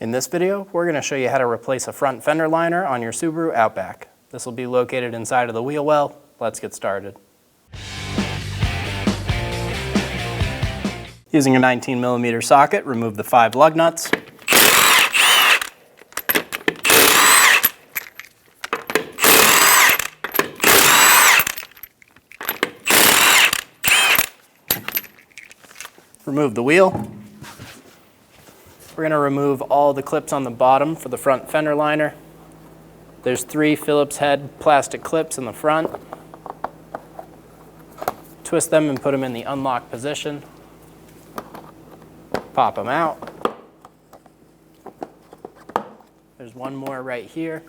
In this video, we're going to show you how to replace a front fender liner on your Subaru Outback. This will be located inside of the wheel well. Let's get started. Using a 19mm socket, remove the 5 lug nuts. Remove the wheel. We're going to remove all the clips on the bottom for the front fender liner. There's 3 Phillips head plastic clips in the front. Twist them and put them in the unlock position. Pop them out. There's one more right here.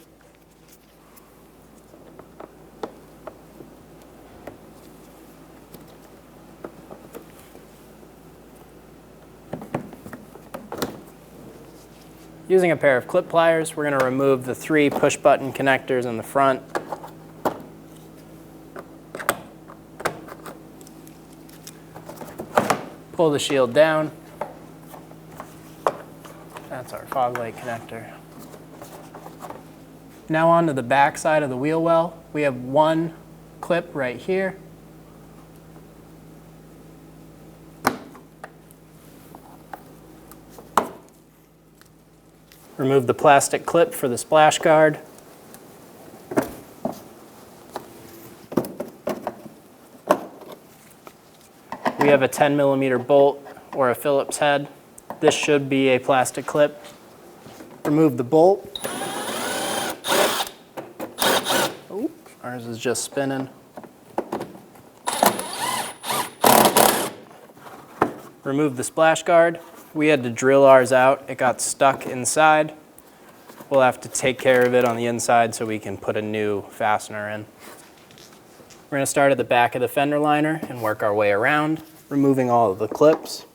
Using a pair of clip pliers, we're going to remove the 3 push button connectors in the front. Pull the shield down. That's our fog light connector. Now onto the back side of the wheel well. We have 1 clip right here. Remove the plastic clip for the splash guard. We have a 10mm bolt or a Phillips head. This should be a plastic clip. Remove the bolt. Oh, ours is just spinning. Remove the splash guard. We had to drill ours out. It got stuck inside. We'll have to take care of it on the inside so we can put a new fastener in. We're going to start at the back of the fender liner and work our way around, removing all of the clips.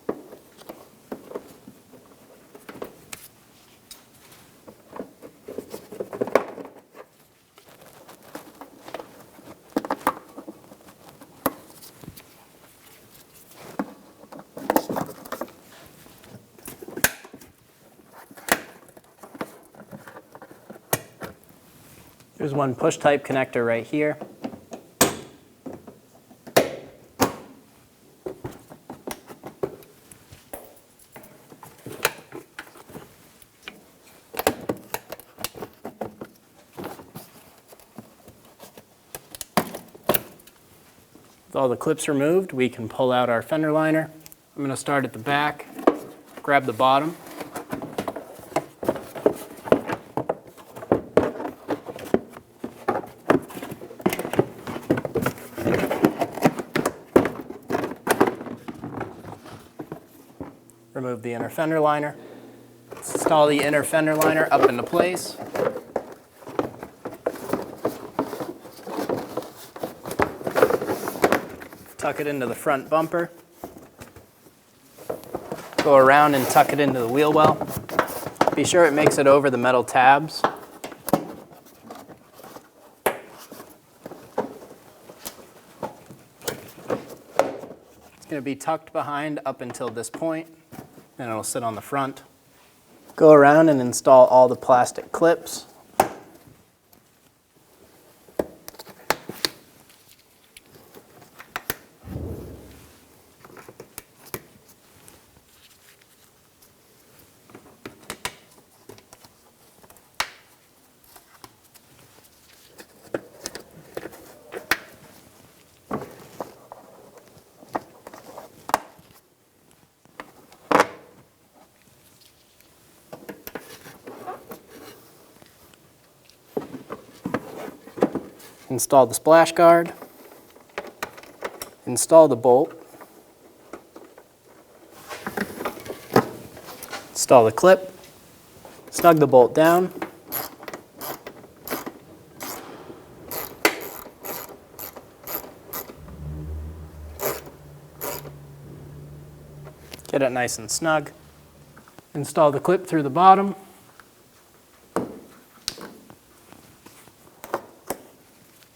There's 1 push type connector right here. With all the clips removed, we can pull out our fender liner. I'm going to start at the back, grab the bottom. Remove the inner fender liner. Install the inner fender liner up into place. Tuck it into the front bumper. Go around and tuck it into the wheel well. Be sure it makes it over the metal tabs. It's going to be tucked behind up until this point. Then it'll sit on the front. Go around and install all the plastic clips. Install the splash guard, install the bolt, install the clip, snug the bolt down, get it nice and snug, install the clip through the bottom.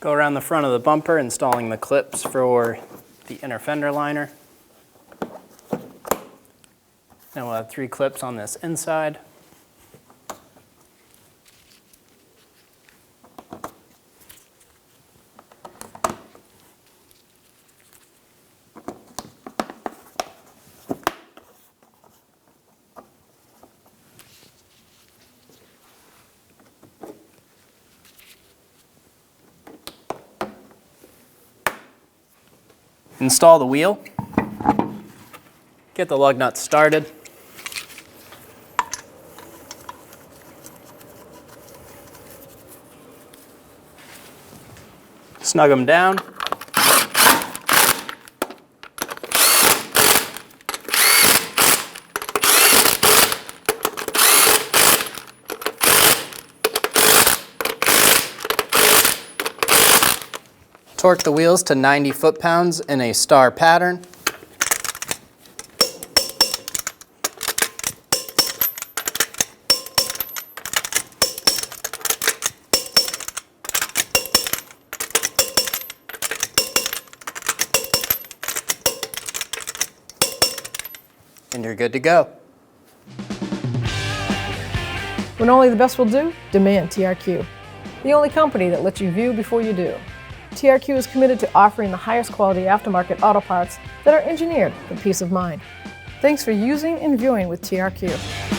Go around the front of the bumper, installing the clips for the inner fender liner. Then we'll have 3 clips on this inside. Install the wheel. Get the lug nut started. Snug them down. Torque the wheels to 90 foot-pounds in a star pattern. And you're good to go. When only the best will do, demand TRQ. The only company that lets you view before you do. TRQ is committed to offering the highest quality aftermarket auto parts that are engineered for peace of mind. Thanks for using and viewing with TRQ.